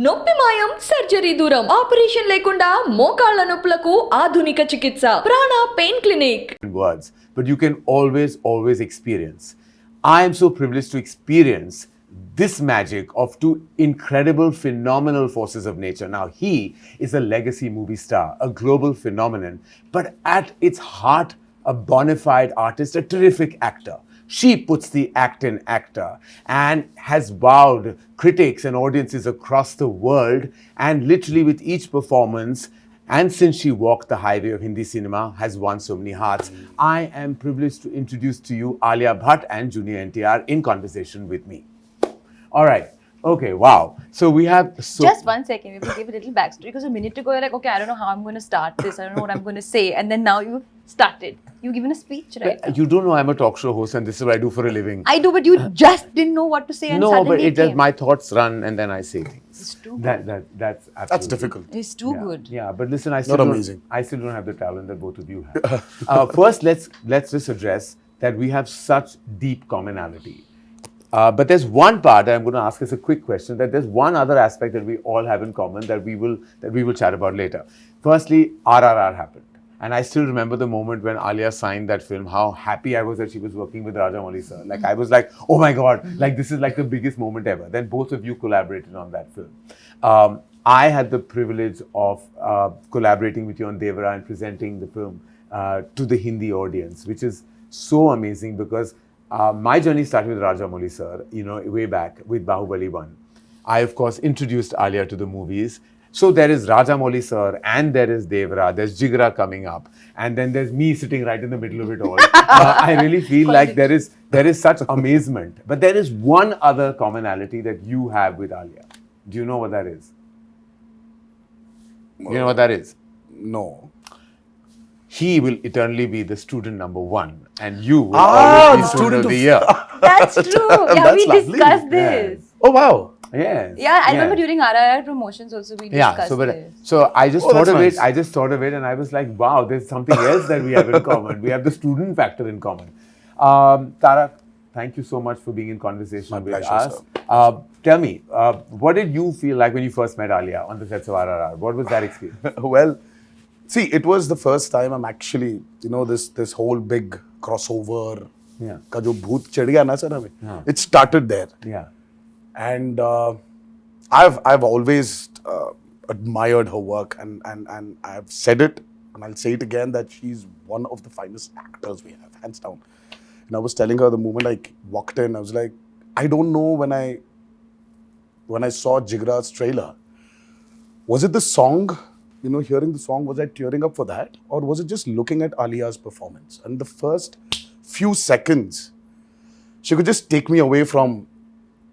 నొప్పి మాయం సర్జరీ దూరం ఆపరేషన్ లేకుండా మోకాళ్ళ నొప్పులకు ఆధునిక చికిత్స ప్రాణ pain clinic. Words, but you can always experience. I am so privileged to experience this magic of two incredible, phenomenal forces of nature. Now, he is a legacy movie star, a global phenomenon, but at its heart, a bona fide artist, a terrific actor. She puts the act in actor and has wowed critics and audiences across the world, and literally with each performance, and since she walked the highway of Hindi cinema, has won so many hearts. I am privileged to introduce to you Alia Bhatt and Junior NTR in conversation with me. All right. Okay, wow. So we have... Just 1 second, we will give a little backstory, because a minute ago you're like, okay, I don't know how I'm going to start this, I don't know what I'm going to say, and then now you've started. You've given a speech, right? You don't know I'm a talk show host and this is what I do for a living. I do, but you just didn't know what to say, and No, suddenly but it it just, came. my thoughts run and then I say things. It's too good. That's absolutely... That's difficult. It's too good. Yeah, but listen, amazing. I still don't have the talent that both of you have. First, let's just address that we have such deep commonality. But there's one part that I'm going to ask as a quick question, that there's one other aspect that we all have in common that we will chat about later. Firstly, RRR happened. And I still remember the moment when Alia signed that film, how happy I was that she was working with Rajamouli sir. Like, I was like, oh my God, like this is like the biggest moment ever. Then both of you collaborated on that film. I had the privilege of collaborating with you on Devara and presenting the film to the Hindi audience, which is so amazing because my journey started with Rajamouli sir, way back with Bahubali 1. I, of course, introduced Alia to the movies. So there is Rajamouli sir and there is Devara, there's JIGRA coming up, and then there's me sitting right in the middle of it all. I really feel like there is such amazement. But there is one other commonality that you have with Alia. Do you know what that is? You know what that is? No. He will eternally be the student number 1 and you will always be student of the year. That's true. Yeah, That's we lovely. discussed this. Oh, wow. Yes. Yeah, I remember during RRR promotions also we discussed this. So I just thought of nice. it. I just thought of it, and I was like, "Wow, there's something else that we have in common. We have the student factor in common." Tara, thank you so much for being in conversation My with pleasure, us. Tell me, what did you feel like when you first met Alia on the sets of RRR? What was that experience? Well, see, it was the first time I'm actually, this whole big crossover. Yeah. का जो भूत चढ़ गया ना sir हमें. It started there. Yeah. And I've always admired her work, and I've said it and I'll say it again, that she's one of the finest actors we have, hands down. And I was telling her the moment I walked in, I was like, I don't know, when I saw JIGRA's trailer, was it the song, hearing the song, was I tearing up for that, or was it just looking at Alia's performance? And the first few seconds, she could just take me away from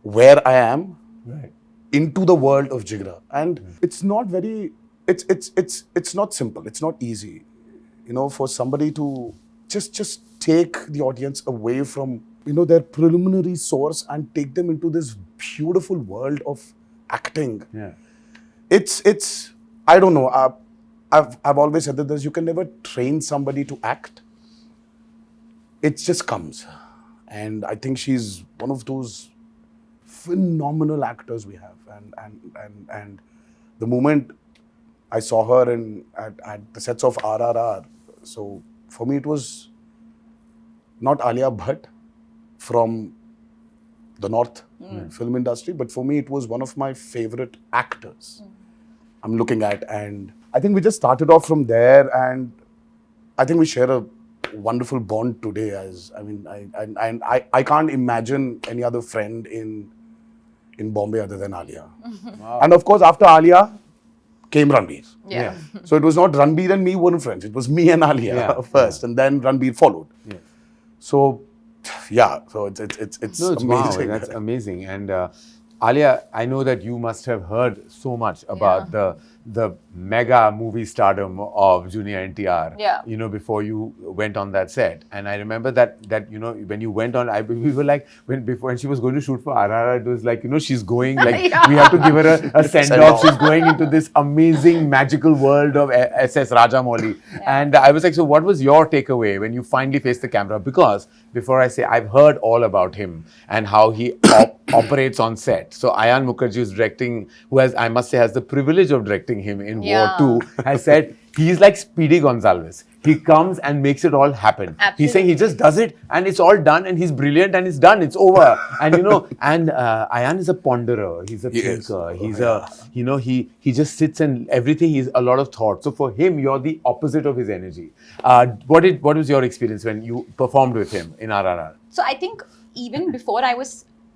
where I am, Right. into the world of JIGRA. And it's not it's not simple, it's not easy, for somebody to just take the audience away from, their preliminary source and take them into this beautiful world of acting. Yeah. It's I don't know, I've always said that you can never train somebody to act. It just comes. And I think she's one of those phenomenal actors we have, and the moment I saw her at the sets of RRR, so for me it was not Alia Bhatt from the North film industry, but for me it was one of my favorite actors I'm looking at, and I think we just started off from there, and I think we share a wonderful bond today. I can't imagine any other friend in Bombay other than Alia. Wow. And of course, after Alia came Ranbir. Yeah. So it was not Ranbir and me weren't friends. It was me and Alia first, and then Ranbir followed. Yeah. So, yeah. So it's amazing. Wow, that's amazing. And Alia, I know that you must have heard so much about the mega movie stardom of Junior NTR, before you went on that set. And I remember that when you went on, we were like, when she was going to shoot for RRR, it was like, she's going, like, we have to give her a send-off. She's going into this amazing, magical world of SS Rajamouli. And I was like, so what was your takeaway when you finally faced the camera? Because before I say, I've heard all about him and how he operates on set. So Ayan Mukherjee is directing, who has, I must say, has the privilege of directing him in Yeah. War 2, has said he's like Speedy Gonzalez. He comes and makes it all happen. He's saying he just does it and it's all done and he's brilliant and it's done. It's over. And and Ayan is a ponderer. He's a thinker. He's he just sits and everything. He's a lot of thought. So for him, you're the opposite of his energy. What was your experience when you performed with him in RRR? So I think even before I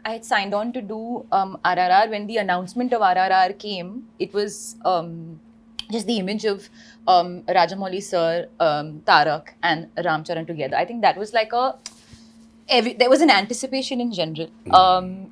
had signed on to do RRR, when the announcement of RRR came, it was just the image of Rajamouli sir, Tarak and Ramcharan together. I think that was like there was an anticipation in general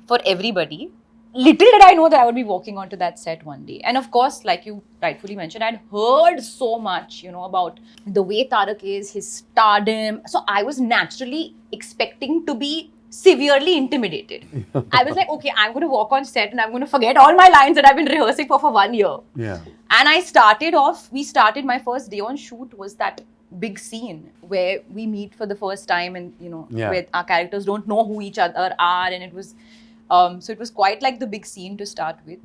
for everybody. Little did I know that I would be walking onto that set one day. And of course, like you rightfully mentioned, I'd heard so much, about the way Tarak is, his stardom. So I was naturally expecting to be severely intimidated. I was like, okay, I'm going to walk on set and I'm going to forget all my lines that I've been rehearsing for 1 year. Yeah. And my first day on shoot was that big scene where we meet for the first time and, where our characters don't know who each other are. And it was... so it was quite like the big scene to start with.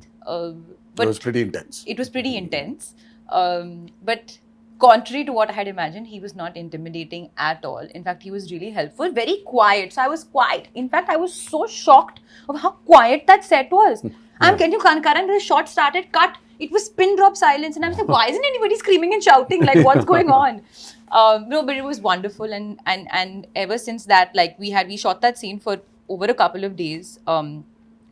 But it was pretty intense. It was pretty intense. But contrary to what I had imagined, he was not intimidating at all. In fact, he was really helpful, very quiet. So I was quiet. In fact, I was so shocked of how quiet that set was. Karan, the shot started, cut. It was pin drop silence. And I was like, why isn't anybody screaming and shouting? Like, what's going on? No, but it was wonderful. And ever since that, like we shot that scene for over a couple of days.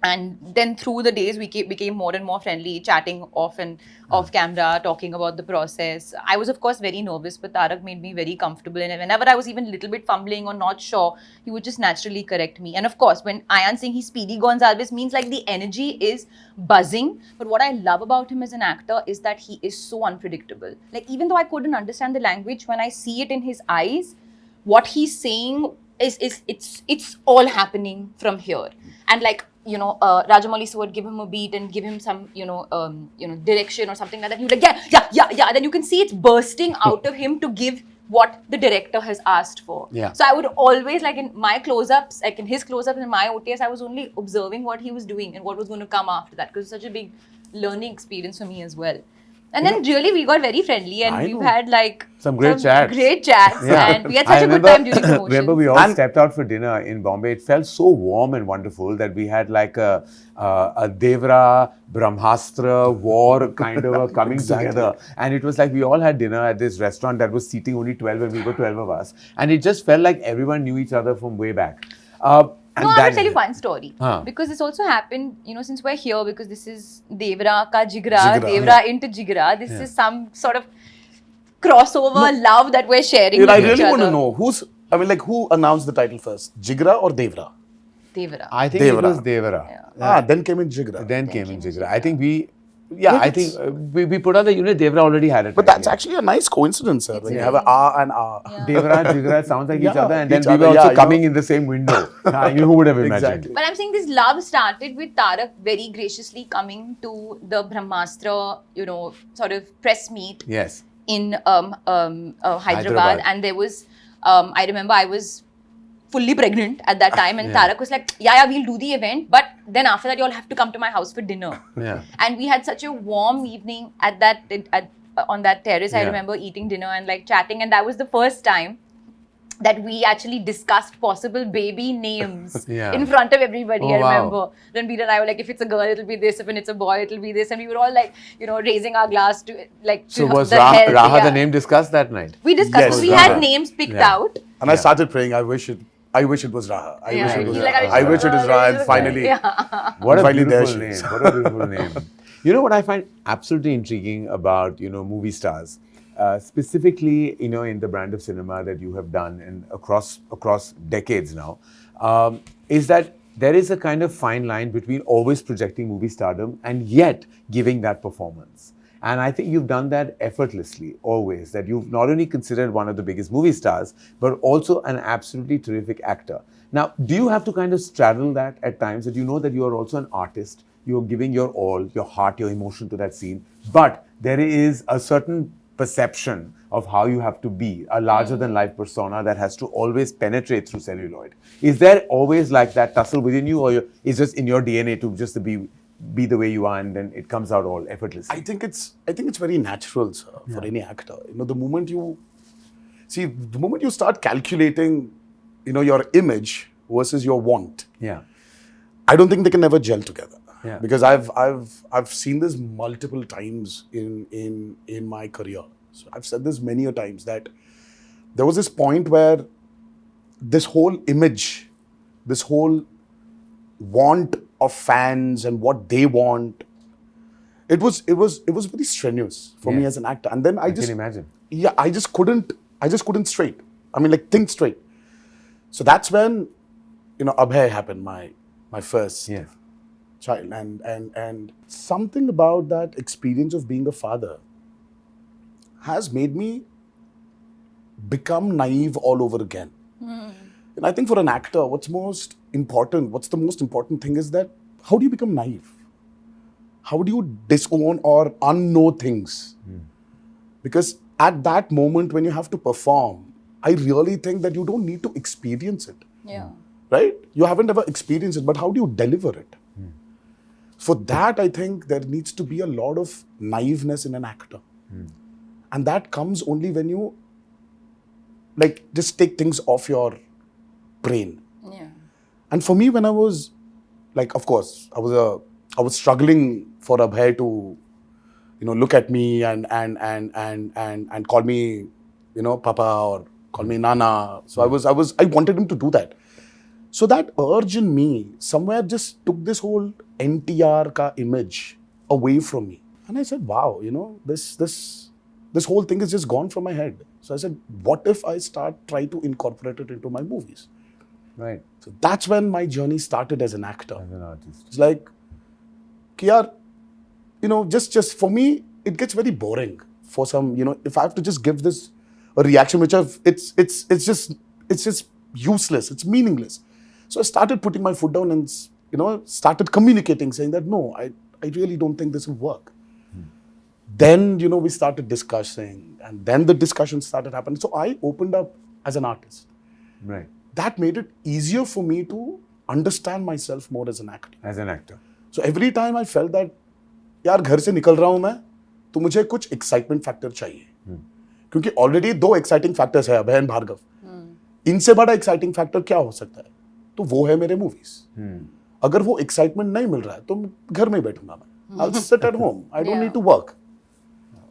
And then through the days, we became more and more friendly, chatting off camera, talking about the process. I was, of course, very nervous, but Tarak made me very comfortable. And whenever I was even a little bit fumbling or not sure, he would just naturally correct me. And of course, when Ayan saying he's Speedy Gonzalez means like the energy is buzzing. But what I love about him as an actor is that he is so unpredictable. Like, even though I couldn't understand the language, when I see it in his eyes, what he's saying it's all happening from here. And like, Rajamouli sir would give him a beat and give him some, direction or something like that. You're like, yeah. And then you can see it's bursting out of him to give what the director has asked for. Yeah. So I would always, like in my close-ups, like in his close-ups and my OTS, I was only observing what he was doing and what was going to come after that, because it's such a big learning experience for me as well. And then really we got very friendly and we've had like some great chats. And we had such a good time during the motions. Remember, we all stepped out for dinner in Bombay. It felt so warm and wonderful that we had like a Devara, Brahmastra war kind of coming together. And it was like we all had dinner at this restaurant that was seating only 12 and we were 12 of us. And it just felt like everyone knew each other from way back. No, I will tell you one story. Because this also happened, since we're here, because this is Devara ka JIGRA, Devara into JIGRA. This is some sort of crossover love that we're sharing with I each really other. want to know, who announced the title first? JIGRA or Devara? Devara. I think it was Devara. Yeah. Then came in JIGRA. Then came in JIGRA. I think we put on the unit, Devara already had it. But that's actually a nice coincidence, sir. When you have an R and R. Yeah. Devara, JIGRA sounds like each other, and then each we were other, also coming in the same window. Who would have imagined? Exactly. But I'm saying this love started with Tarak very graciously coming to the Brahmastra, sort of press meet Yes. in Hyderabad. And there was, I remember I was fully pregnant at that time, and Tarak was like, yeah, we'll do the event, but then after that you all have to come to my house for dinner. Yeah. And we had such a warm evening on that terrace. I remember eating dinner and like chatting, and that was the first time that we actually discussed possible baby names in front of everybody. I remember. Ranbir and I were like, if it's a girl, it'll be this. If it's a boy, it'll be this. And we were all like, raising our glass to like. So to was the health, Raha the name discussed that night? We discussed. Yes, we Raha. had names picked out. And I started praying, I wish it was Raha. I wish it was Raha. And finally, What a finally beautiful there name. she is. What a beautiful name. You know what I find absolutely intriguing about, movie stars, specifically, in the brand of cinema that you have done and across decades now, is that there is a kind of fine line between always projecting movie stardom and yet giving that performance. And I think you've done that effortlessly, always, that you've not only considered one of the biggest movie stars, but also an absolutely terrific actor. Now, do you have to kind of straddle that at times, that you know that you are also an artist, you're giving your all, your heart, your emotion to that scene, but there is a certain perception of how you have to be, a larger than life persona that has to always penetrate through celluloid. Is there always like that tussle within you, or it's just in your DNA to just be the way you are, and then it comes out all effortlessly? I think it's very natural, sir, for any actor. The moment you start calculating, your image versus your want, Yeah. I don't think they can never gel together. Yeah. Because I've seen this multiple times in my career. So I've said this many a times that there was this point where this whole image, this whole want of fans and what they want, it was very strenuous for me as an actor. And then I can imagine. Yeah, I just couldn't straight. I mean, like, think straight. So that's when, Abhay happened, my first child. And something about that experience of being a father has made me become naive all over again. And I think for an actor, what's the most important thing is that how do you become naive? How do you disown or unknow things? Because at that moment when you have to perform, I really think that you don't need to experience it. Yeah. Right? You haven't ever experienced it, but how do you deliver it? For that, I think there needs to be a lot of naiveness in an actor. And that comes only when you just take things off your brain. Yeah. And for me, when I was of course, I was struggling for Abhay to, look at me and call me, Papa, or call me Nana. So I wanted him to do that. So that urge in me somewhere just took this whole NTR ka image away from me. And I said, wow, this whole thing is just gone from my head. So I said, what if I try to incorporate it into my movies? Right. So that's when my journey started as an actor. As an artist. It's like, Kiyar, just for me, it gets very boring for some, if I have to just give this a reaction, which it's just useless, it's meaningless. So I started putting my foot down and, started communicating, saying that, no, I really don't think this will work. Then, we started discussing, and then the discussion started happening. So I opened up as an artist. Right. That made it easier for me to understand myself more as an actor. As an actor. So every time I felt that, यार घर से निकल रहा हूं मैं, तो मुझे कुछ excitement factor चाहिए. क्योंकि already 2 exciting factors है, अभय and भार्गव. इनसे बड़ा exciting factor क्या हो सकता है? तो वो है मेरे movies. अगर वो excitement नहीं मिल रहा है, तो घर में बैठूंगा मैं. I'll sit at home. I don't need to work.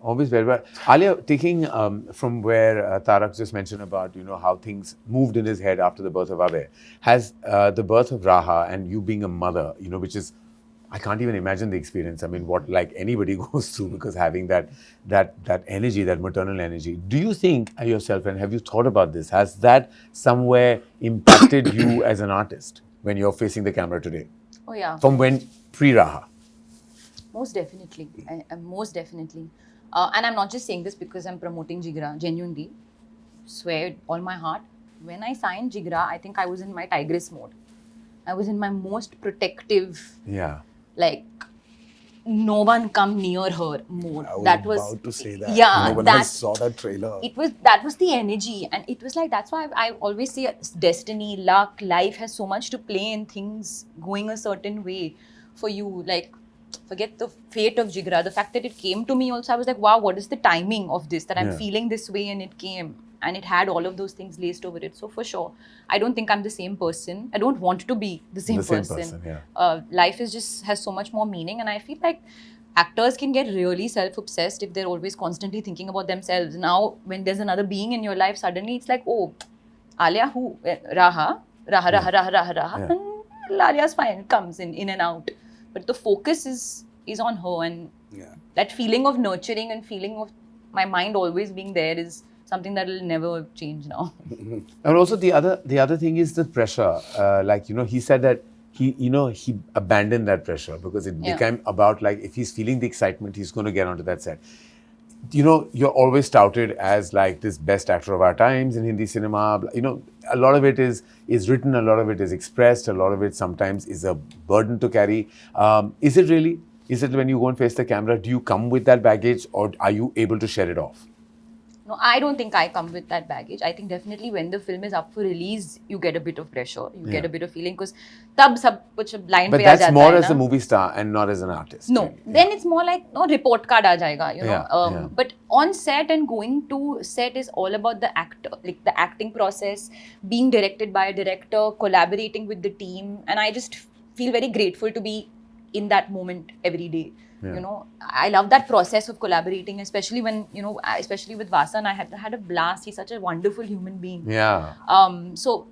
Always very well. Alia, taking from where Tarak just mentioned about, how things moved in his head after the birth of Abhay, has the birth of Raha and you being a mother, which is, I can't even imagine the experience. I mean, what like anybody goes through, because having that energy, that maternal energy. Do you think yourself, and have you thought about this, has that somewhere impacted you as an artist when you're facing the camera today? Oh yeah. From when pre-Raha? Most definitely. Most definitely. And I'm not just saying this because I'm promoting JIGRA, genuinely. Swear all my heart. When I signed JIGRA, I think I was in my tigress mode. I was in my most protective, no one come near her mode. I was about to say that. Yeah, when I saw that trailer. That was the energy. And it was like, that's why I always say destiny, luck, life has so much to play in things going a certain way for you. Like, forget the fate of JIGRA. The fact that it came to me also, I was like, wow, what is the timing of this? That I'm feeling this way and it came. And it had all of those things laced over it. So for sure, I don't think I'm the same person. I don't want to be the same person. Life has so much more meaning. And I feel like actors can get really self-obsessed if they're always constantly thinking about themselves. Now, when there's another being in your life, suddenly it's like, oh, Alia who? Raha. And Alia's fine, comes in and out. But the focus is on her, and that feeling of nurturing and feeling of my mind always being there is something that will never change now. And also the other thing is the pressure. He said that he abandoned that pressure because it became about like if he's feeling the excitement, he's going to get onto that set. You're always touted as like this best actor of our times in Hindi cinema. A lot of it is written, a lot of it is expressed, a lot of it sometimes is a burden to carry. Is it really? Is it when you go and face the camera, do you come with that baggage or are you able to shed it off? No, I don't think I come with that baggage. I think definitely when the film is up for release, you get a bit of pressure. You get a bit of feeling because tab sab kuch blind But pe aa that's jata more hai as na. a movie star and not as an artist. No, really. then it's more like no report card aa jayega, you know. Yeah, yeah. But on set and going to set is all about the actor, like the acting process, being directed by a director, collaborating with the team, and I just feel very grateful to be in that moment every day. Yeah. You know, I love that process of collaborating, especially when, you know, especially with Vasan, I had a blast. He's such a wonderful human being. Yeah. So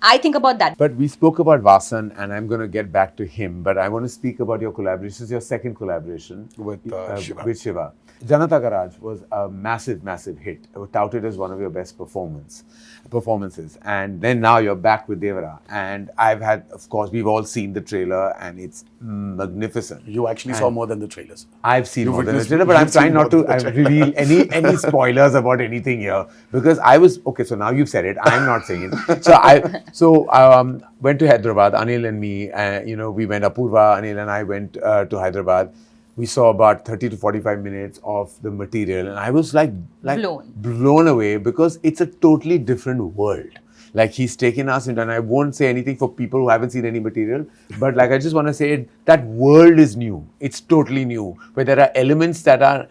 I think about that. But we spoke about Vasan, and I'm going to get back to him. But I want to speak about your collaboration. This is your second collaboration With Shiva. With Shiva. Janata Garage was a massive, massive hit. It was touted as one of your best performances. And then now you're back with Devara. And I've had, of course, we've all seen the trailer, and it's magnificent. You actually saw more than the trailers. I've seen You more than the witnessed- trailer, but I'm you've seen trying not more to than the trailer. reveal any spoilers about anything here, because I was okay. So now you've said it. I'm not saying it. So I went to Hyderabad. Anil and me, we went. Apurva, Anil and I went to Hyderabad. We saw about 30 to 45 minutes of the material, and I was like blown away, because it's a totally different world. Like, he's taken us into, and I won't say anything for people who haven't seen any material, but like, I just want to say that world is new. It's totally new, where there are elements that are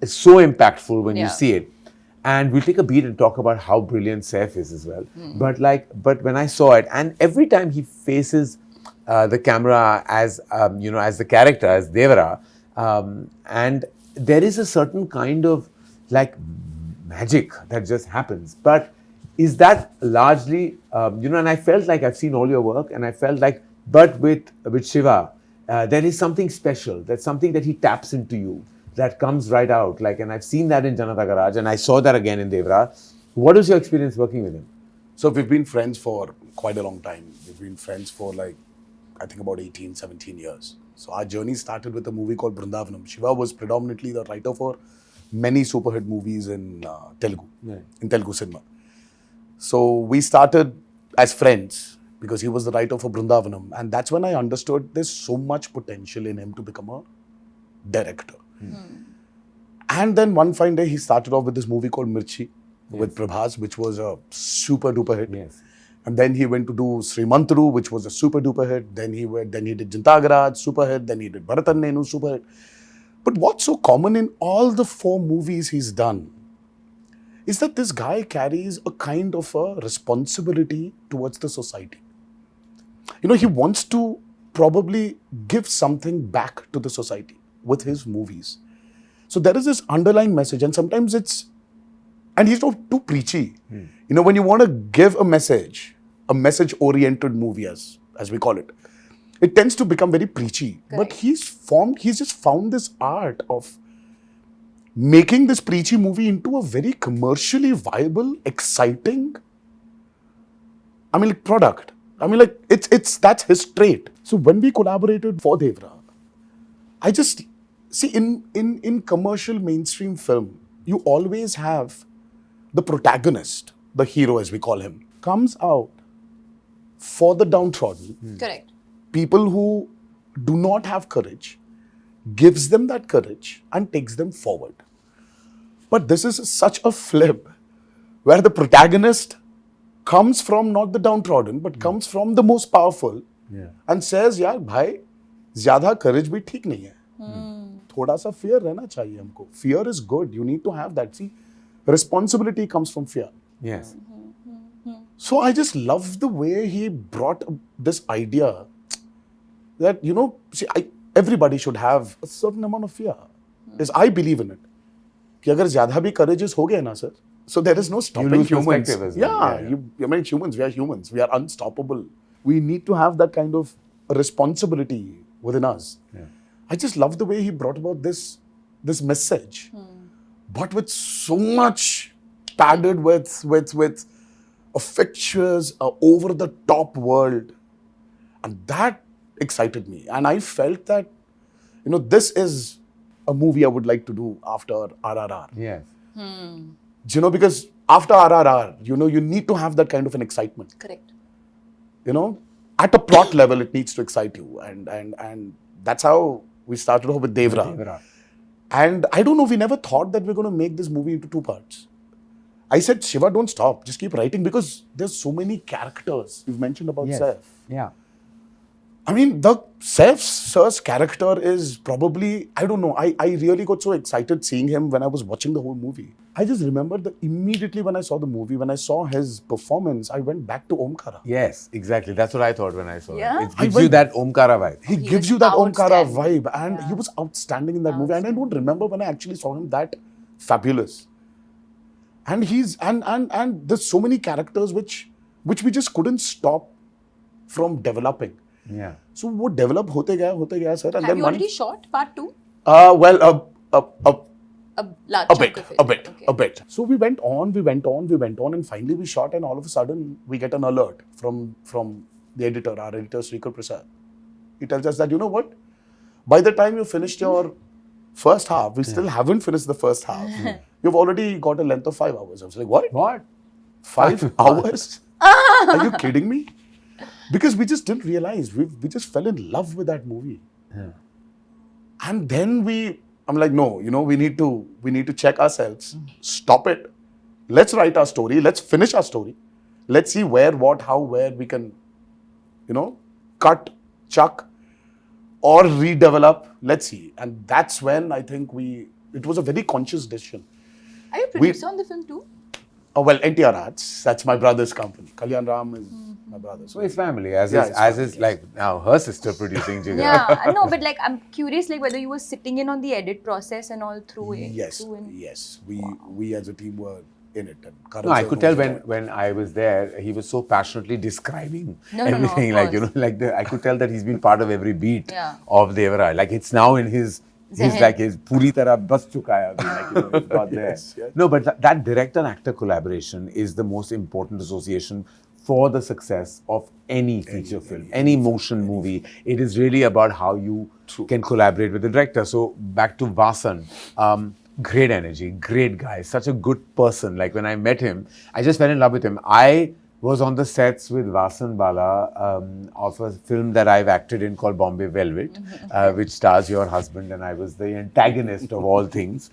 so impactful when you see it. And we'll take a beat and talk about how brilliant Saif is as well. But when I saw it, and every time he faces the camera as as the character, as Devara, and there is a certain kind of like magic that just happens. But is that largely, and I felt like I've seen all your work, and I felt like, but with Shiva, there is something special. There's something that he taps into you that comes right out. Like, and I've seen that in Janata Garage, and I saw that again in Devara. What was your experience working with him? So we've been friends for quite a long time. We've been friends for I think about 18, 17 years. So our journey started with a movie called Brindavanam. Shiva was predominantly the writer for many super hit movies in Telugu, in Telugu cinema. So we started as friends because he was the writer for Brindavanam. And that's when I understood there's so much potential in him to become a director. And then one fine day, he started off with this movie called Mirchi with Prabhas, which was a super duper hit. Yes. And then he went to do Srimantru, which was a super duper hit. Then he did Janata Garage, super hit. Then he did Bharatan Nenu, super hit. But what's so common in all the 4 movies he's done is that this guy carries a kind of a responsibility towards the society. He wants to probably give something back to the society with his movies. So there is this underlying message, and sometimes and he's not too preachy. When you want to give a message-oriented movie, as we call it, it tends to become very preachy. Correct. But he's just found this art of making this preachy movie into a very commercially viable, exciting, product. That's his trait. So when we collaborated for Devara, I just see in commercial mainstream film, you always have the protagonist, the hero as we call him, comes out for the downtrodden, Correct. people who do not have courage, gives them that courage and takes them forward. But this is such a flip where the protagonist comes from not the downtrodden, but comes from the most powerful and says, यार भाई ज़्यादा courage भी ठीक नहीं है. थोड़ा सा fear रहना चाहिए हमको. Fear is good. You need to have that. See, responsibility comes from fear. Yes. So I just love the way he brought this idea that, everybody should have a certain amount of fear. Yes, I believe in it. कि अगर ज़्यादा भी courageous हो गए ना sir, so there is no stopping lose humans. perspective as well. Humans, we are humans. We are unstoppable. We need to have that kind of responsibility within us. Yeah. I just love the way he brought about this message, but with so much padded with a fictitious, over the top world, and that excited me. And I felt that, this is a movie I would like to do after RRR. Yes. Because after RRR, you need to have that kind of an excitement. Correct. At a plot level, it needs to excite you, and that's how we started off with Devara. And I don't know, we never thought that we're going to make this movie into 2 parts. I said, Shiva, don't stop. Just keep writing because there's so many characters. You've mentioned about Yes. Saif. Yeah. I mean, the Saif sir's character is probably, I don't know, I really got so excited seeing him when I was watching the whole movie. I just remember that immediately when I saw the movie, when I saw his performance, I went back to Omkara. Yes, exactly. That's what I thought when I saw Yeah? it. It gives you that Omkara vibe. He He gives was you that Omkara outstanding. vibe, and he Yeah. was outstanding in that movie. And I don't remember when I actually saw him that fabulous. And he's and there's so many characters which we just couldn't stop from developing. Yeah. So वो develop होते गया sir. And Have then you already shot part 2? well A large a chunk bit, of it. Okay. a bit. So we went on, and finally we shot, and all of a sudden we get an alert from the editor, our editor Srikar Prasad. He tells us that, you know what? By the time you finished your first half, we still haven't finished the first half. You've already got a length of 5 hours. I was like, what? What? 5 hours? Are you kidding me? Because we just didn't realize. We just fell in love with that movie. Yeah. And then I'm like, no, we need to check ourselves. Stop it. Let's write our story. Let's finish our story. Let's see where, what, how, where we can, cut, chuck, or redevelop. Let's see. And that's when I think it was a very conscious decision. Are you a producer on the film too? Oh, well, NTR Arts, that's my brother's company. Kalyan Ram is my brother's. So it's family, as Yeah, is, it's as family, is like now her sister producing JIGRA. Yeah, I know, but like I'm curious, like whether you were sitting in on the edit process and all through it. Yes, through in- yes. We as a team were in it. And Karan No, I sir could tell knows when I was there, he was so passionately describing No, of everything. Like, course. I could tell that he's been part of every beat Yeah. of Devara. Like, it's now in his Zehen. like his puri tarah bas chuka hai abhi, like, it's got there. Yes, yes. No, but that director-actor collaboration is the most important association for the success of any feature film, any motion movie. It is really about how you can collaborate with the director. So back to Vasan. Great energy, great guy, such a good person. Like when I met him, I just fell in love with him. I was on the sets with Vasan Bala of a film that I've acted in called Bombay Velvet, which stars your husband, and I was the antagonist of all things.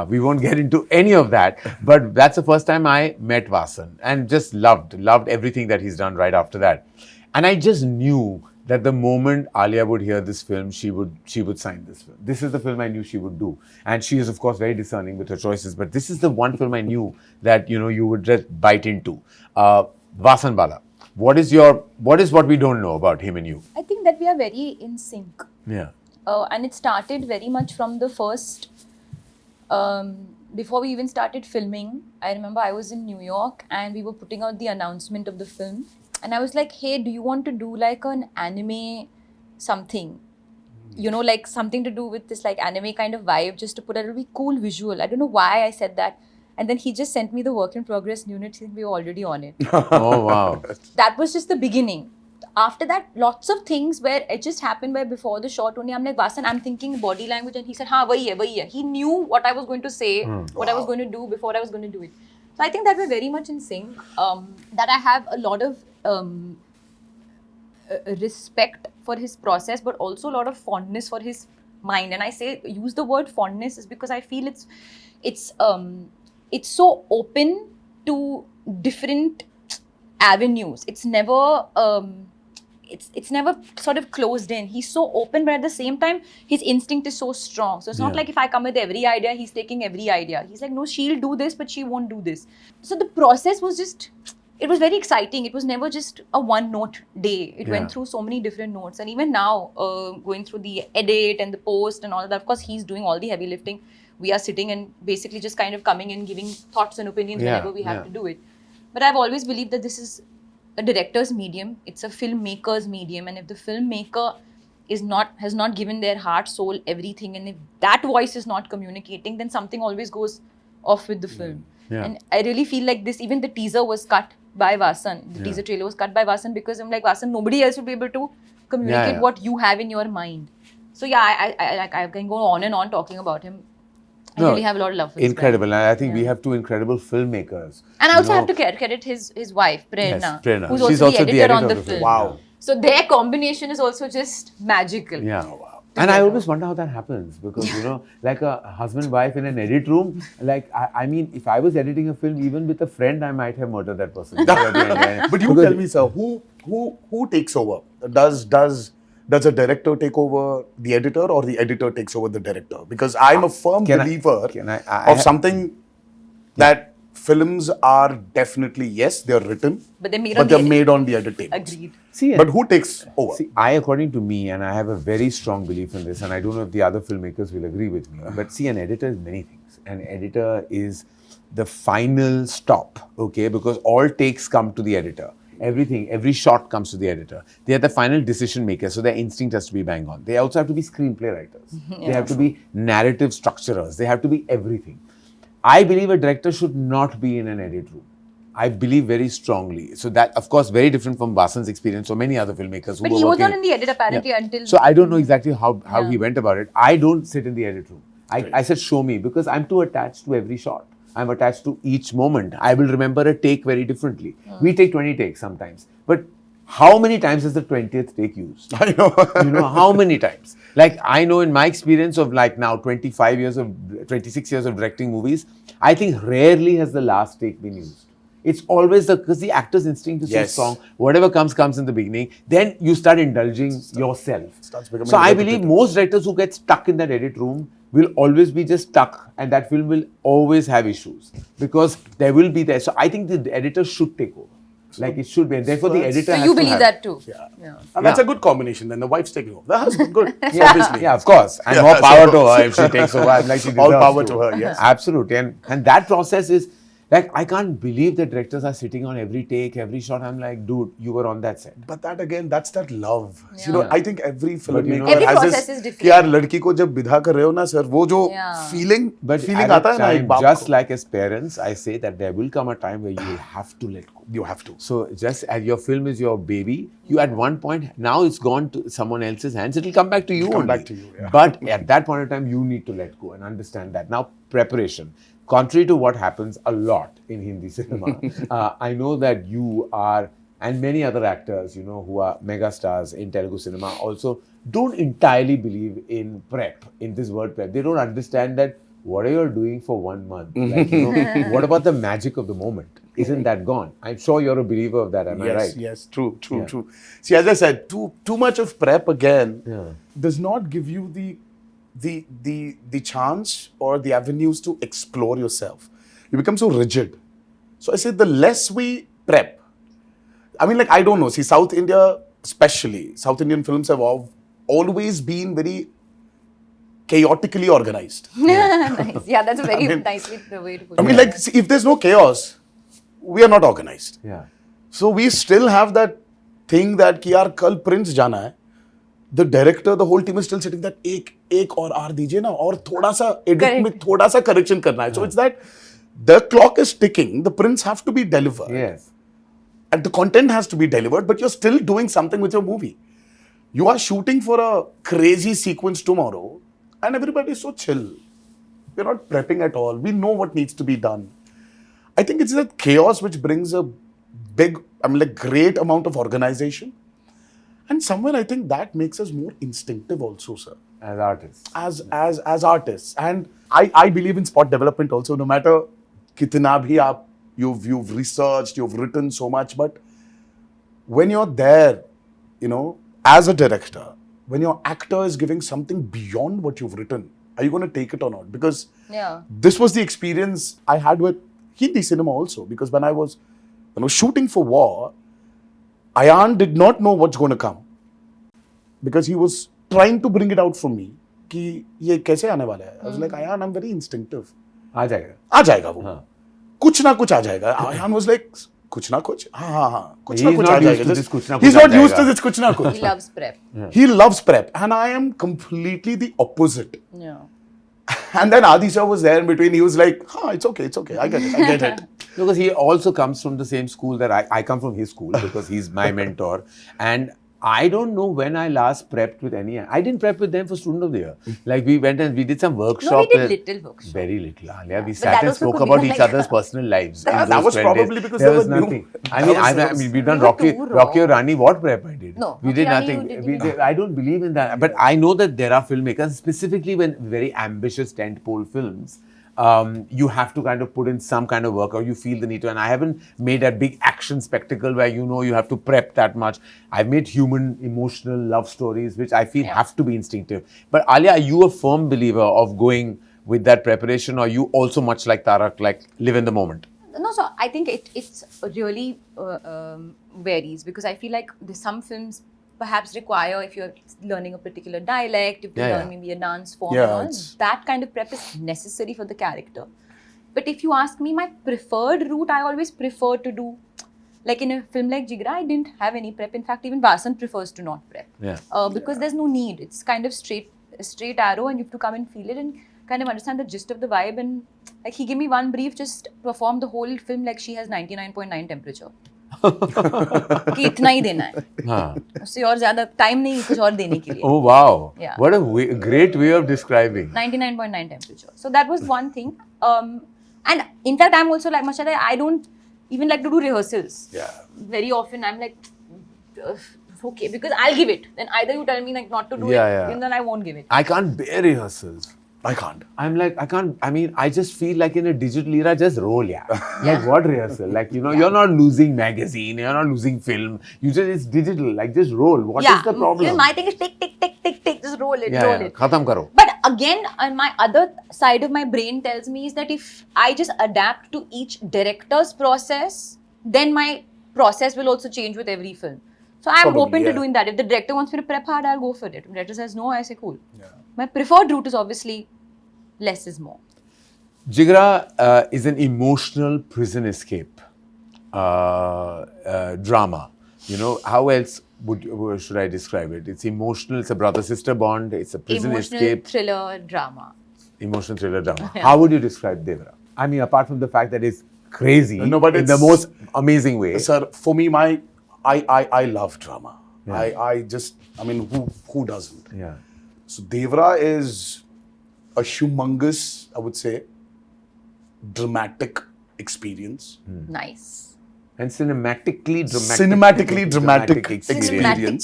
We won't get into any of that, but that's the first time I met Vasan and just loved everything that he's done right after that. And I just knew that the moment Alia would hear this film, she would sign this film. This is the film I knew she would do. And she is, of course, very discerning with her choices. But this is the one film I knew that, you would just bite into. Vasan Bala, what is what we don't know about him and you? I think that we are very in sync. Yeah. And it started very much from the first, before we even started filming. I remember I was in New York and we were putting out the announcement of the film. And I was like, hey, do you want to do like an anime something? Like something to do with this like anime kind of vibe, just to put a really cool visual. I don't know why I said that. And then he just sent me the work in progress unit. We were already on it. Oh, wow. That was just the beginning. After that, lots of things where it just happened where before the shot only, I'm like, Vasan, I'm thinking body language. And he said, haan, wahi hai. He knew what I was going to say, what I was going to do before I was going to do it. So I think that we're very much in sync. That I have a lot of respect for his process, but also a lot of fondness for his mind. And I use the word fondness is because I feel it's so open to different avenues. It's never it's never sort of closed in. He's so open, but at the same time, his instinct is so strong. So it's not like if I come with every idea, he's taking every idea. He's like, no, she'll do this, but she won't do this. So the process was it was very exciting. It was never just a one-note day. It went through so many different notes. And even now, going through the edit and the post and all that, of course, he's doing all the heavy lifting. We are sitting and basically just kind of coming in, giving thoughts and opinions whenever we have to do it. But I've always believed that this is a director's medium. It's a filmmaker's medium. And if the filmmaker has not given their heart, soul, everything, and if that voice is not communicating, then something always goes off with the film. Yeah. And I really feel like even the teaser was cut by Vasan. The teaser trailer was cut by Vasan because I'm like, Vasan, nobody else would be able to communicate what you have in your mind. So I can go on and on talking about him. I really have a lot of love for this Incredible. guy. And I think we have two incredible filmmakers. And I also have to credit his wife, Prerna, Yes, Prerna. who's She's also the editor on the film. Wow. So their combination is also just magical. Yeah. Oh, wow. And I always wonder how that happens because, you know, like a husband-wife in an edit room, like, I mean, if I was editing a film, even with a friend, I might have murdered that person. But you tell me, sir, who takes over? Does a director take over the editor or the editor takes over the director? Because I'm a firm believer of something that films are definitely, yes, they're written, But they're made on the editing. Agreed. See, But who takes over? See, according to me, and I have a very strong belief in this, and I don't know if the other filmmakers will agree with me, but see, an editor is many things. An editor is the final stop, okay? Because all takes come to the editor. Everything, every shot comes to the editor. They are the final decision makers, so their instinct has to be bang on. They also have to be screenplay writers. They have to be narrative structurers. They have to be everything. I believe a director should not be in an edit room. I believe very strongly. So that, of course, very different from Vasan's experience or many other filmmakers who But were he was working. not in the edit apparently until. So I don't know exactly how he went about it. I don't sit in the edit room. I said, show me, because I'm too attached to every shot. I'm attached to each moment. I will remember a take very differently. We take 20 takes sometimes. But how many times is the 20th take used? I know. You know, how many times? Like, I know in my experience of like now 26 years of directing movies, I think rarely has the last take been used. It's always because the actor's instinct is so strong. Whatever comes in the beginning. Then you start indulging yourself. So I believe most directors who get stuck in that edit room will always be just stuck, and that film will always have issues because there will be there. So I think the editor should take over. Like it should be, and therefore the editor. So has you to believe have that too? Yeah. And that's a good combination. Then the wife's taking over. The husband, good. Obviously. Yeah, of course. And more power to her if she takes over. Like she All deserves power to her, yes. Absolutely. And that process is like, I can't believe that directors are sitting on every take, every shot. I'm like, dude, you were on that set. But that again, that's that love. You know, I think every filmmaker you know, Every has process this is different. कि यार लड़की को जब विदा कर रहे हो ना सर, वो जो feeling At आता a है ना एक time, बाप just को. like as parents, I say that there will come a time where you will have to let go. You have to. So just as your film is your baby, you at one point, now it's gone to someone else's hands, it'll come back to you only. back to you, yeah. But at that point in time, you need to let go and understand that. Now, preparation. Contrary to what happens a lot in Hindi cinema, I know that you are, and many other actors, you know, who are mega stars in Telugu cinema also don't entirely believe in prep, in this word prep. They don't understand that what are you doing for 1 month? Like, you know, what about the magic of the moment? Isn't that gone? I'm sure you're a believer of that, am I right? Yes, true. See, as I said, too much of prep again does not give you the chance or the avenues to explore yourself. You become so rigid. So I say the less we prep, I mean, like, I don't know. See, South India, especially, South Indian films have always been very chaotically organized. Nice. Yeah, that's a very nicely the way to put it. I mean, like, see, if there's no chaos, we are not organized. Yeah. So we still have that thing that कि यार कल Prince जाना है. The director, the whole team is still sitting that एक और R दीजिए ना और थोड़ा सा edit में थोड़ा सा correction करना है. So it's that the clock is ticking. The Prince have to be delivered. Yes. And the content has to be delivered, but you're still doing something with your movie. You are shooting for a crazy sequence tomorrow, and everybody is so chill. We're not prepping at all. We know what needs to be done. I think it's that chaos which brings a big, great amount of organization. And somewhere I think that makes us more instinctive also, sir. As artists. As artists. And I believe in spot development also, no matter kitna bhi you've researched, you've written so much, but when you're there, you know, as a director, when your actor is giving something beyond what you've written, are you going to take it or not? Because this was the experience I had with Hindi cinema also. Because when I was shooting for War, Ayan did not know what's going to come. Because he was trying to bring it out from me. कि ये कैसे आने वाला है? I was like, Ayan, I'm very instinctive. आ जाएगा. आ जाएगा वो. कुछ ना कुछ आ जाएगा. Ayan was like, कुछ ना कुछ? हाँ. कुछ ना कुछ आ जाएगा. He's not used to this कुछ ना कुछ. He loves prep. He loves prep. And I am completely the opposite. Yeah. And then Adi sir was there in between. He was like, it's okay. I get it. Because he also comes from the same school that I come from his school because he's my mentor. And I don't know when I last prepped with any. I didn't prep with them for Student of the Year. Like we went and we did some workshop. No, we did little workshop. Very little, Alia. We But sat that and also spoke could be about like- each other's personal lives. in That those was 12 days. probably because there they was were new. nothing. I That mean, was- we've done We were Rocky too raw. or Rani. What prep I did? No, we Rocky did Rani nothing. you didn't I don't believe in that. But I know that there are filmmakers, specifically when very ambitious tentpole films. You have to kind of put in some kind of work, or you feel the need to. And I haven't made that big action spectacle where you have to prep that much. I've made human, emotional love stories, which I feel have to be instinctive. But Alia, are you a firm believer of going with that preparation, or you also much like Tarak, like live in the moment? No, so I think it's really varies, because I feel like there's some films perhaps require, if you're learning a particular dialect, if you Yeah, learn yeah. maybe a dance form, Yeah, and all, it's- that kind of prep is necessary for the character. But if you ask me, my preferred route, I always prefer to do, like in a film like Jigra, I didn't have any prep. In fact, even Vasan prefers to not prep. Yeah. Because there's no need. It's kind of straight arrow, and you have to come and feel it and kind of understand the gist of the vibe. And like he gave me one brief, just perform the whole film like she has 99.9 temperature. कि इतना ही देना है, Huh. उससे और ज्यादा time नहीं कुछ और देने के लिए. Oh wow! Yeah. What a great way of describing. 99.9 temperature. So that was one thing. And in fact, I'm also like Mashada, I don't even like to do rehearsals. Yeah. Very often I'm like, okay, because I'll give it. Then either you tell me like not to do Yeah, it, yeah. and then I won't give it. I can't bear rehearsals. I can't. I'm like, I can't, I mean, I just feel like in a digital era, just roll, yeah. Like what rehearsal? Like, you're not losing magazine, you're not losing film. It's digital, like just roll. What is the problem? My thing is tick, tick, tick, tick, tick, just roll it, yeah, roll yeah. it. Khatam karo. But again, my other side of my brain tells me is that if I just adapt to each director's process, then my process will also change with every film. So I'm Probably, open to yeah. doing that. If the director wants me to prep hard, I'll go for it. If the director says no, I say cool. My preferred route is obviously less is more. Jigra is an emotional prison escape drama. How else should I describe it? It's emotional, it's a brother-sister bond, it's a prison Emotional escape. thriller drama. Emotional thriller drama. How would you describe Devara? I mean, apart from the fact that it's crazy No, but in the it's- most amazing way. Sir, for me, I love drama. Yeah. I mean, who doesn't? Yeah. So Devara is a humongous, I would say, dramatic experience. Nice. And cinematically dramatic experience.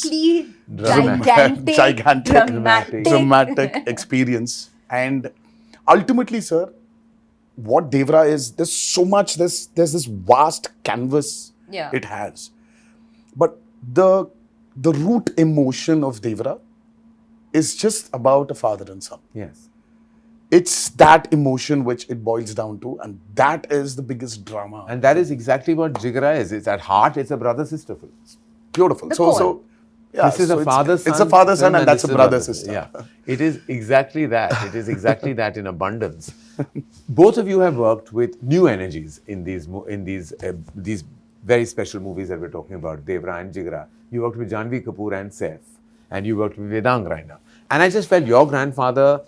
Cinematically Dramatic. gigantic, Dramatic. dramatic experience. And ultimately, sir, what Devara is, there's so much, there's this vast canvas Yeah. it has. But the root emotion of Devara is just about a father and son. Yes. It's that emotion which it boils down to, and that is the biggest drama. And that is exactly what Jigra is. It's at heart, it's a brother-sister film. Beautiful. The So core. yeah, This is so a father-son. It's a father-son, film and that's a this is brother-sister. Yeah. It is exactly that. It is exactly that in abundance. Both of you have worked with new energies in these very special movies that we're talking about, Devara and Jigra. You worked with Janhvi Kapoor and Saif, and you worked with Vedang Raina. And I just felt your grandfather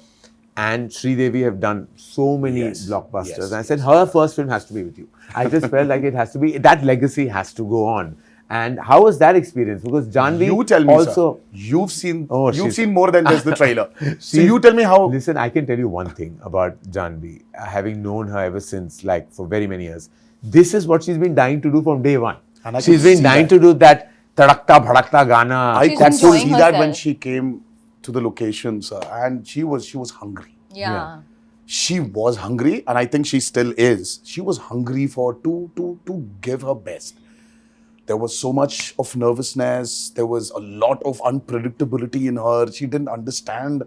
and Sridevi have done so many Yes, blockbusters. yes, And I said, her first film has to be with you. I just felt like it has to be, that legacy has to go on. And how was that experience? Because Janhvi You tell me, also... sir. You've seen she's- more than just the trailer. So She's- you tell me how. Listen, I can tell you one thing about Janhvi, having known her ever since, like for very many years. This is what she's been dying to do from day one. And I She's can been see dying that. to do that tadakta bhadakta Gana. I She's could enjoying see that when herself. she came to the location, sir, and she was hungry. Yeah. She was hungry, and I think she still is. She was hungry to give her best. There was so much of nervousness. There was a lot of unpredictability in her. She didn't understand.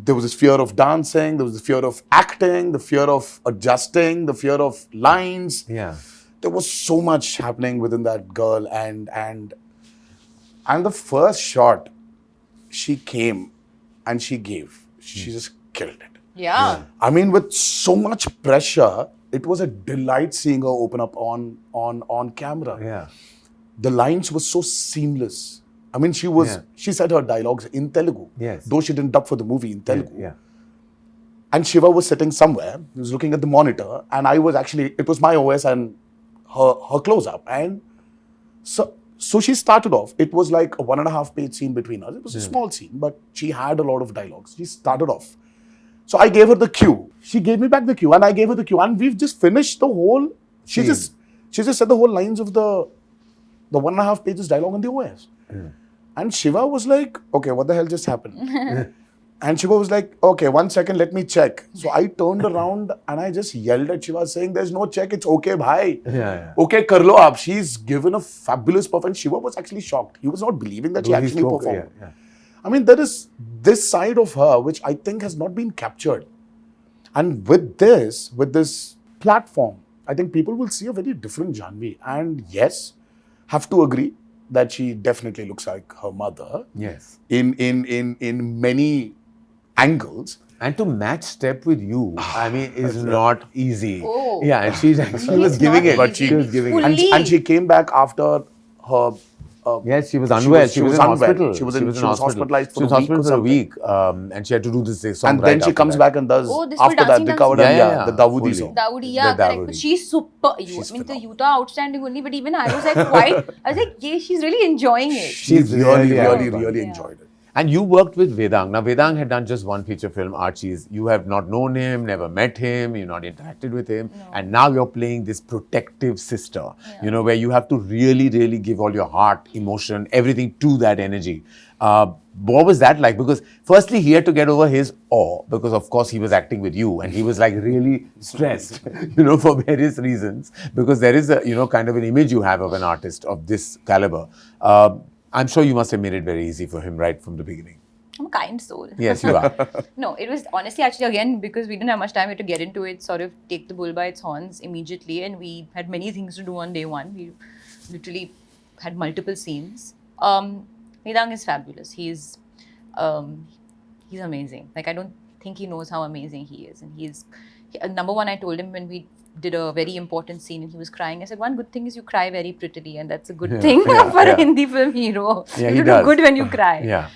There was this fear of dancing. There was the fear of acting, the fear of adjusting, the fear of lines. Yeah. There was so much happening within that girl, and the first shot, she came and she gave. She just killed it. Yeah. I mean, with so much pressure, it was a delight seeing her open up on camera. Yeah. The lines were so seamless. I mean, Yeah. she said her dialogues in Telugu. Yes. Though she didn't dub for the movie in Telugu. Yeah. And Shiva was sitting somewhere. He was looking at the monitor, and it was my OS and her close up. And so So she started off, it was like a 1.5 page scene between us. It was a small scene, but she had a lot of dialogues. She started off. So I gave her the cue. She gave me back the cue and I gave her the cue. And we've just finished the whole, she just said the whole lines of the 1.5 pages dialogue on the OS. And Shiva was like, okay, what the hell just happened? And Shiva was like, okay, 1 second, let me check. So I turned around and I just yelled at Shiva saying, there's no check, it's okay, bhai. Okay, kar lo aap. She's given a fabulous performance. Shiva was actually shocked. He was not believing that she actually performed. I mean, there is this side of her which I think has not been captured. And with this platform, I think people will see a very different Janhvi. And yes, have to agree that she definitely looks like her mother. Yes. In many angles. And to match step with you, I mean, is not easy. Oh. Yeah, and she was giving it. But She was giving it. fully- And she came back after her. Yes, she was unwell. She was in unwell. hospital. She was hospital. hospitalized for She was a week hospitalized or for a week, and she had to do this song. And right then she after comes that. back and does, Oh, this after full that, dancing the cover dance. Yeah, the Dawoodi fully. song. Dawoodi, yeah, The correct. Dawoodi. But she's super. I mean, phenomenal. you are outstanding only, but even I was like I was like, yeah, she's really enjoying it. She's really really fun. enjoyed it. And you worked with Vedang. Now, Vedang had done just one feature film, Archie's. You have not known him, never met him, you've not interacted with him. No. And now you're playing this protective sister, you know, where you have to really, really give all your heart, emotion, everything to that energy. What was that like? Because firstly, he had to get over his awe because, of course, he was acting with you and he was like really stressed, you know, for various reasons. Because there is a, you know, kind of an image you have of an artist of this caliber. I'm sure you must have made it very easy for him right from the beginning. I'm a kind soul. Yes, you are. No, it was honestly actually again because we didn't have much time we had to get into it, sort of take the bull by its horns immediately, and we had many things to do on day one. We literally had multiple scenes. Vedang is fabulous. He's amazing. Like I don't think he knows how amazing he is, and number one. I told him when we did a very important scene and he was crying. I said, one good thing is you cry very prettily, and that's a good thing for a Hindi film hero. Yeah, you he do does. good when you cry. Yeah.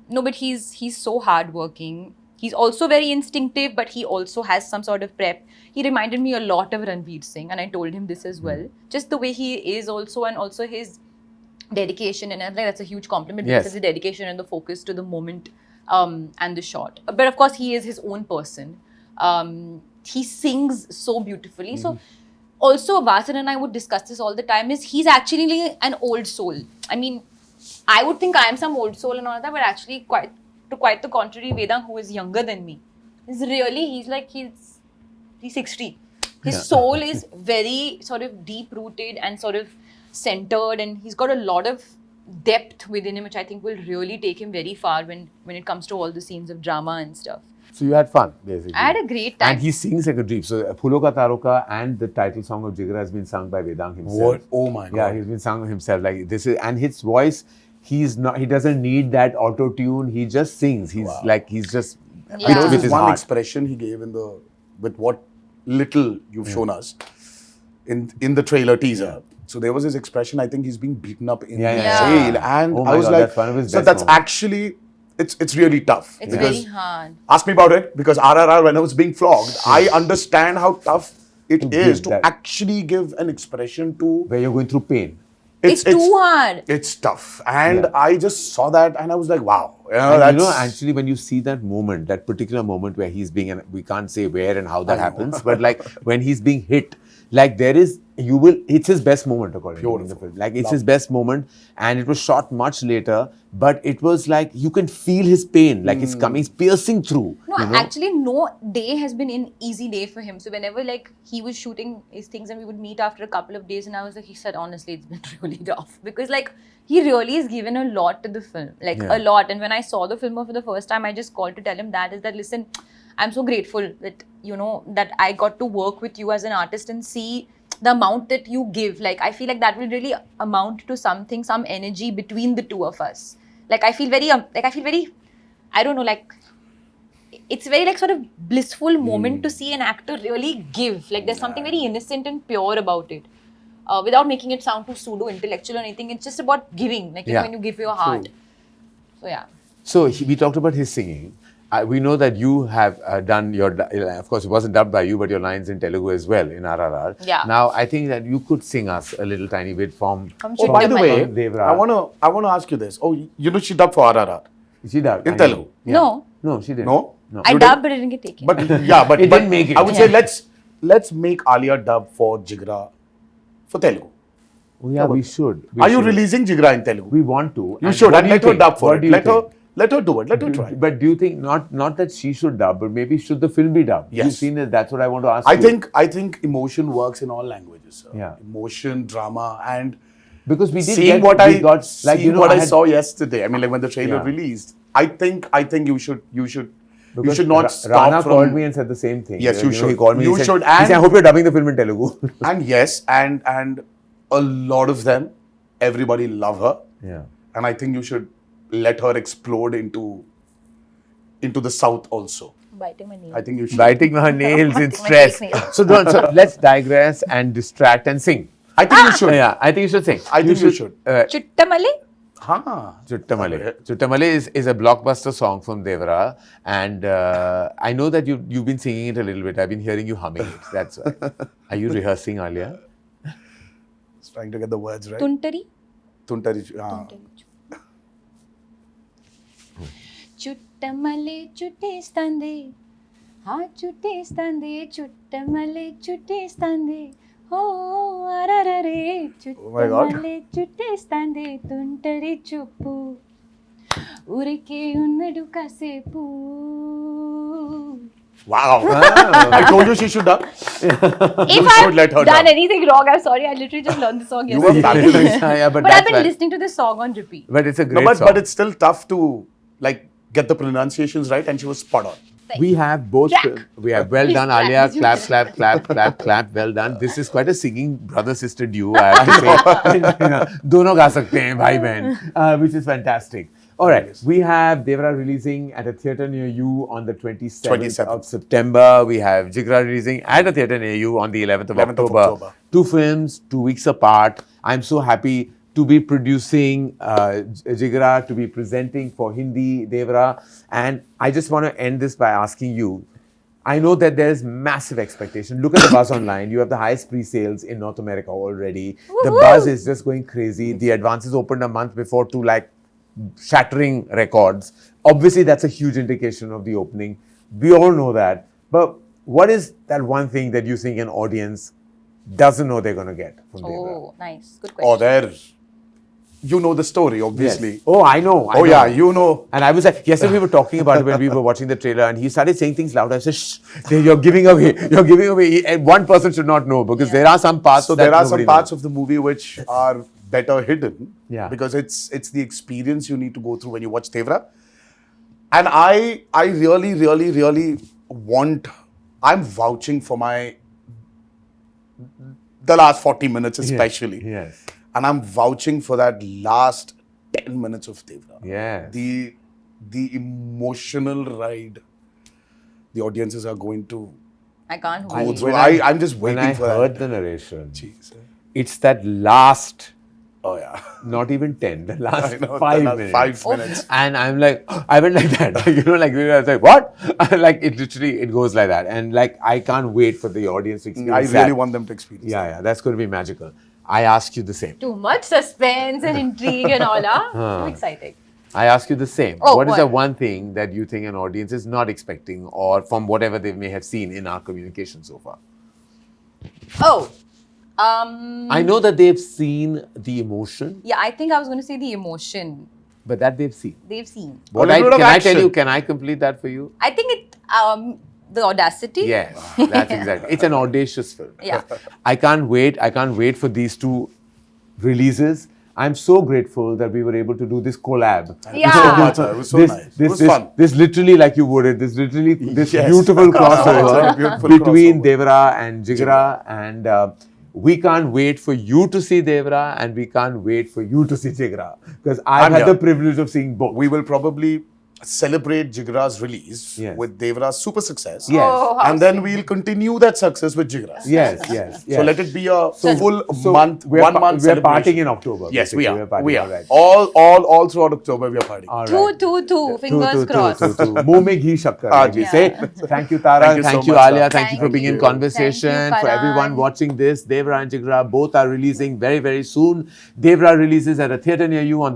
No, but he's so hardworking. He's also very instinctive, but he also has some sort of prep. He reminded me a lot of Ranveer Singh, and I told him this as well. Just the way he is also, and also his dedication, and I think that's a huge compliment Yes. because the dedication and the focus to the moment and the shot. But of course, he is his own person. He sings so beautifully. So also, Vasan and I would discuss this all the time, is he's actually an old soul. I mean, I would think I am some old soul and all that, but actually quite the contrary, Vedang, who is younger than me, is really, he's 60. His soul is very sort of deep-rooted and sort of centered, and he's got a lot of depth within him, which I think will really take him very far when it comes to all the scenes of drama and stuff. So you had fun, basically. I had a great time. And he sings like a dream. So Phulo Ka Taroka and the title song of JIGRA has been sung by Vedang himself. What? Oh my God. Yeah, he's been sung himself. Like this is, and his voice, he doesn't need that auto tune. He just sings. He's he's just Yeah. There was with this his one heart. expression he gave with what little you've shown us in the trailer teaser. So there was this expression, I think he's being beaten up in jail. And Oh my I was God, like, that's one of his so best that's moments. actually, it's really tough. It's because very hard. ask me about it, because RRR, when I was being flogged, I understand how tough it is give to that. actually give an expression to. Where you're going through pain. It's too hard. It's tough. And I just saw that and I was like, wow. And you know, actually, when you see that moment, that particular moment where he's being, and we can't say where and how that happens, but like when he's being hit, like there is, it's his best moment according to me in the film. Like it's his best moment, and it was shot much later, but it was like you can feel his pain, like it's coming, it's piercing through. No, you know? actually, no day has been an easy day for him. So whenever like he was shooting his things and we would meet after a couple of days, and I was like, he said, honestly, it's been really tough because like he really has given a lot to the film, like a lot. And when I saw the film for the first time, I just called to tell him that listen, I'm so grateful that that I got to work with you as an artist and see the amount that you give. Like I feel like that will really amount to something, some energy between the two of us. Like I feel very I don't know, like it's very like sort of blissful moment to see an actor really give. Like there's something very innocent and pure about it. Without making it sound too pseudo intellectual or anything, it's just about giving. Like when you give your heart. So yeah. So we talked about his singing. we know that you have done your, of course, it wasn't dubbed by you, but your lines in Telugu as well in RRR. Yeah. Now, I think that you could sing us a little tiny bit from. Oh, by the way, Devara. I wanna ask you this. Oh, you know she dubbed for RRR She dubbed in I know. Telugu. Yeah. No. No, she didn't. No? No. I You dubbed, but it didn't get taken. But yeah, but It but didn't make it. I would say let's make Alia dub for JIGRA for Telugu. Oh, yeah, we should. We Are you should. releasing JIGRA in Telugu? We want to. You should, what and do you let her think? dub for What it. do you Let her do it. Let her try. But do you think not that she should dub, but maybe should the film be dubbed? Yes. You've seen it. That's what I want to ask I you. think emotion works in all languages. Sir. Yeah. Emotion, drama, and Because we did seeing get, what we got, like, seeing you know, what I had- saw yesterday. I mean, like when the trailer Yeah. released. I think you should Because not stop Rana from. called me and said the same thing. Yes, you know, should. He called me. You he said, should, he said, I and- hope you're dubbing the film in Telugu. And yes, and a lot of them, everybody love her, Yeah. and I think you should let her explode into the south also. Biting my nail. I think you should. Biting her nails in Biting my stress. fake nails. So let's digress and distract and sing. I think you should. Yeah, I think you should sing. I think you should. Chuttamale? Huh. Chuttamale. Chuttamale is a blockbuster song from Devara, and I know that you've been singing it a little bit. I've been hearing you humming it. That's Are you rehearsing, Alia? Just trying to get the words right. Tuntari? Tuntari. Chuttamalle చుట్టేస్తాంది ఆ చుట్టేస్తాంది చుట్టమల్లె చుట్టేస్తాంది ఓ అరరరే my God. Chuttamalle చుట్టేస్తాంది తుంటరి చూపు ఊరికే ఉన్నడు కాసేపు Wow. I told you she should dub. If should let her I've done dub. anything wrong, I'm sorry. I literally just learned the song You were yesterday. fabulous. Yeah, but But I've that's been why- listening to this song on repeat. But it's a No, great song. but it's still tough to like get the pronunciations right, and she was spot on. We have both. Clap. We have well Please done, clap. Alia. Please Clap, clap, clap, clap, clap. Well done. This is quite a singing brother-sister duo, I have to say. Dono ga sakte hain, bhai behan, which is fantastic. All right, we have Devara releasing at a theatre near you on the 27th of September. We have JIGRA releasing at a theatre near you on the 11th of 11th of October. October. Two films, 2 weeks apart. I'm so happy to be producing JIGRA, to be presenting for Hindi, Devara. And I just want to end this by asking you, I know that there is massive expectation. Look at the buzz online. You have the highest pre-sales in North America already. The buzz is just going crazy. The advances opened a month before to like shattering records. Obviously, that's a huge indication of the opening. We all know that. But what is that one thing that you think an audience doesn't know they're going to get from Devara? Oh, nice. Good Oh, question. there. You know the story, obviously. Yes. Oh, I know. I Oh know. yeah, you know. And I was like, yesterday we were talking about it when we were watching the trailer, and he started saying things loud. I said, "Shh, you're giving away. You're giving away." And one person should not know because there are some parts. So that there are some nobody parts knows. of the movie which are better hidden. Yeah. Because it's the experience you need to go through when you watch Devara. And I really want. I'm vouching for the last 40 minutes especially. Yes. And I'm vouching for that last 10 minutes of Devara. Yes. The emotional ride the audiences are going to I can't go hold through. it. I'm just When waiting I for heard that. the narration, Jeez. it's that last, Oh yeah. not even 10, the last I know, 5 the last minutes. 5 minutes. And I'm like, I went like that. Like, I was like, what? Like, it literally, it goes like that. And like, I can't wait for the audience to I experience really that. want them to experience that. Yeah, that's going to be magical. I ask you the same. Too much suspense and intrigue and all, huh? Too exciting. I ask you the same. Oh, What is what? the one thing that you think an audience is not expecting, or from whatever they may have seen in our communication so far? Oh, I know that they've seen the emotion, yeah, I think I was going to say the emotion but that they've seen. they've seen. What little bit of can I tell action. you? Can I complete that for you? I think the audacity. Yes, that's exactly. It's an audacious film. Yeah. I can't wait. I can't wait for these two releases. I'm so grateful that we were able to do this collab. Yeah. So much. It was so nice. It was fun. This literally, like you worded, this Yes. beautiful crossover Beautiful between crossover. Devara and JIGRA, and we can't wait for you to see Devara, and we can't wait for you to see JIGRA, because I've I'm had here. the privilege of seeing both. We will probably, celebrate Jigra's release Yes. with Devara's super success. Yes. Oh, how And then we'll continue that success with Jigra's. Yes, yes, yes. So let it be a full So month, we're 1 month we're celebration. partying in October. Yes, basically. we are. We're partying, We are. all right. All throughout October, we are partying. All Two, right. fingers crossed. Muh mein ghee shakkar, like we Yeah. say. Thank you, Tara. Thank you Thank so you, much, Alia. sir. Thank you for being in Thank you. conversation. Thank you, For everyone Karan. watching this, Devara and Jigra both are releasing very, very soon. Devara releases at a theatre near you on the